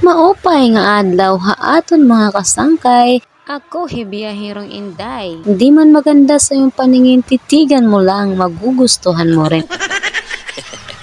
Maupay nga adlaw haaton mga kasangkay. Ako hibiyahirong Inday. Hindi man maganda sa iyong paningin, titigan mo lang, magugustuhan mo rin.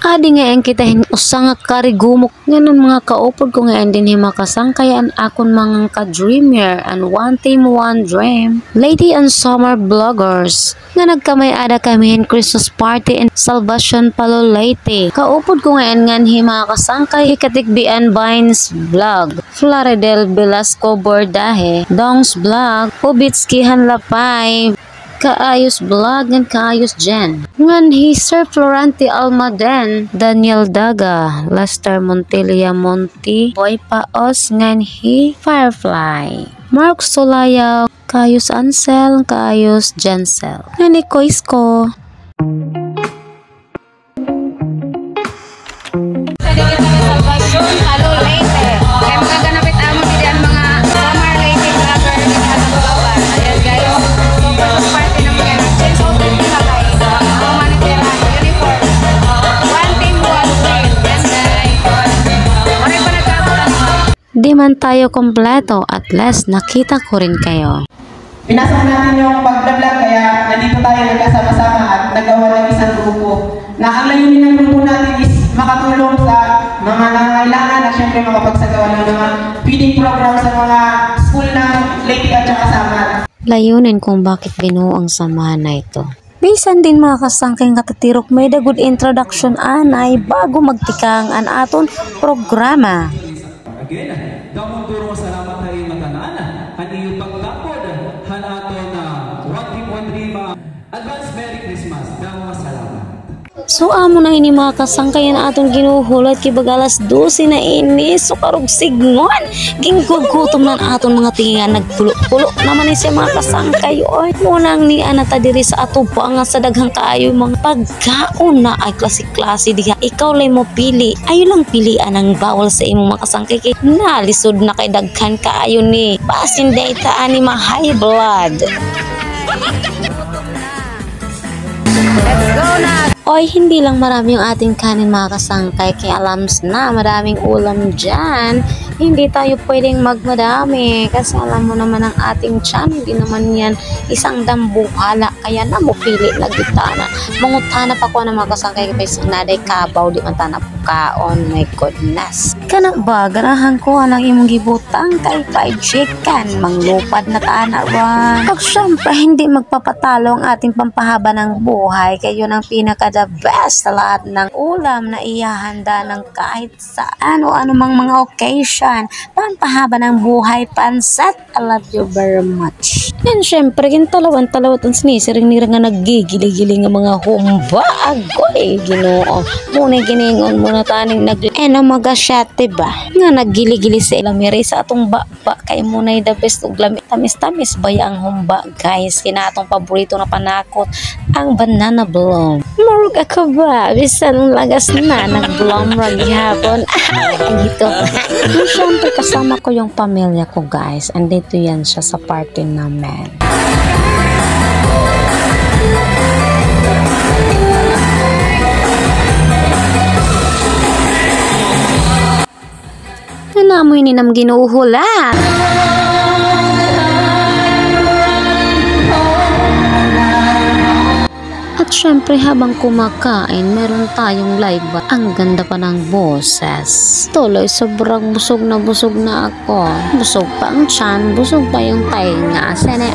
Adi nga ang kita usang nga karigumok nga ng mga kaupod ko nga din himakasangkay ang akon mga ka-dreamer and one team one dream. Lady and summer vloggers nga nagkamay ada kami in Christmas party and Salvation Palo Leyte. Kaupod ko nga himakasangkay ikatikbian Vines vlog, Floridel Velasco Bordahe, Dongs vlog, Ubitski Hanlapay, Kaayos vlog ng Kaayos Jen. Ngan hi Sir Florante Almaden, Daniel Daga, Lester Montelia Monti, Boy Paos ngan hi Firefly, Mark Solaya, Kaayos Ansel, Kaayos Jensel. Ngan hi Koisko. Salvation Palo Leyte. Kaya magaganapit amo din ang mga summer Leyte vlogger din sa Bulacan. Ayan guys. Christmas party na mga change out din nila guys. Ang manitera, uniform. One team, one team. Yan guys. Maray pa nagkakaroon. Di man tayo kompleto, at least nakita ko rin kayo. Pinasok natin yung pag-vlog kaya nandito tayo nagkasama-sama at nagawa ng isang grupo. Na ang layunin ng grupo natin is makatulong sa mga nangangailangan at syempre makapagsagawa ng mga feeding program sa mga school ng Leyte at saka Samar. Layunin kung bakit binuo ang samahan na ito. Bisan din mga kasangking katatirok may the good introduction anay bago magtikang an aton programa. Again, damong turong salamat tayo matanana. Hani yung pagkapod, han aton na one team one dream. Advance Merry Christmas. Damong salamat. So amo na ini mga kasangkayan atong ginuhulat kay bagalas 12 na ini so karog signon ginggugutom nan aton mga tingan nagpulo-pulo naman ni siya mga kasangkay oy munang ni anata diri sa ato pa nga sa daghang kaayo mga pagkaon na ay klase-klase diha ikaw lay mo pili ayo lang pilian ang bawal sa imong mga kasangkay kay nalisod na kay daghan kaayo ni basin data ani ma high blood. Let's go na! Oy, hindi lang marami yung ating kanin mga kasangkay kaya alams na maraming ulam dyan. Hindi tayo pwedeng magmadami kasi alam mo naman ang ating tiyan, hindi naman yan isang dambuhala kaya namupili na gitana. Mangutana pa ko na mga kasangkay kaya isang naday kabaw di man tanap kaon, my goodness. Kana ba, ganahan ko anang imong gibutang kay fried chicken, manglupad na tanawan. Pag syempre hindi magpapatalo ang ating pampahaba ng buhay kayo ng pinaka the best sa lahat ng ulam na ihahanda ng kahit saan o anumang mga occasion. Pampahaba ng buhay, pansat. I love you very much. And syempre, gintalawat ang sinisiring nira nga naggigili-gili nga mga humba. Agoy, ginoo. Muna giningon muna taning nag-enomagasyat, diba? Nga naggili-gili sa ilamiri sa atong baba. Kay muna'y the best ug lamit. Tamis-tamis ba ang humba, guys? Kinatong paborito na panakot, ang banana bloom. Marug ako ba? Bisan lagas na nag-bloom ragi hapon. Dito. Siyempre kasama ko yung pamilya ko guys. Andito yan siya sa party namin. Nanamoy ni nam ginuhula. At syempre habang kumakain, meron tayong live ba? Ang ganda pa ng boses. Tuloy, sobrang busog na ako. Busog pa ang tiyan, busog pa yung tainga. Sene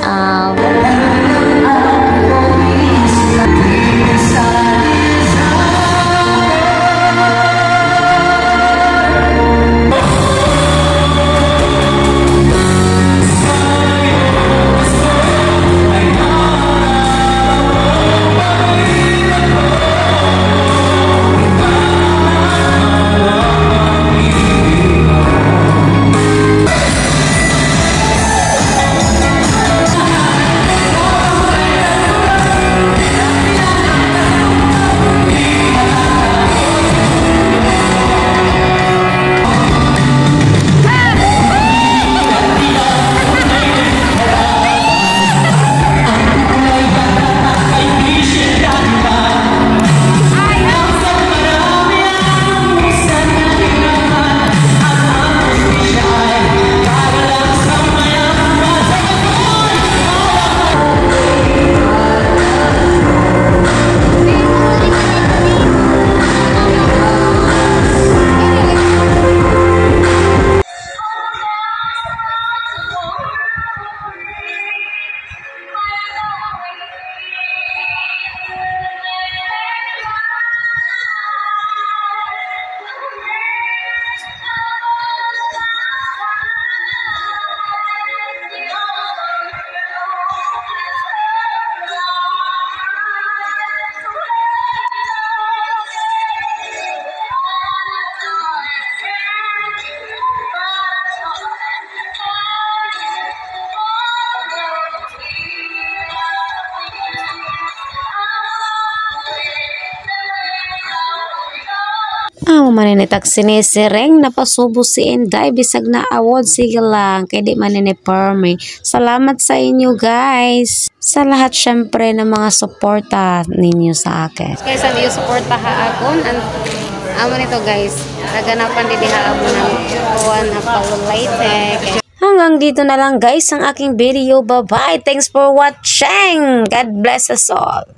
Maninitak sinisireng napasubo si Inday bisag na award sige lang kay di maniniperme. Salamat sa inyo guys. Sa lahat syempre ng mga suporta ninyo sa akin. Kaya sa iyo suporta ha akon. Amo nito guys. Naganapan din ha amo ng kuwan na palulate. Hanggang dito na lang guys ang aking video. Bye bye. Thanks for watching. God bless us all.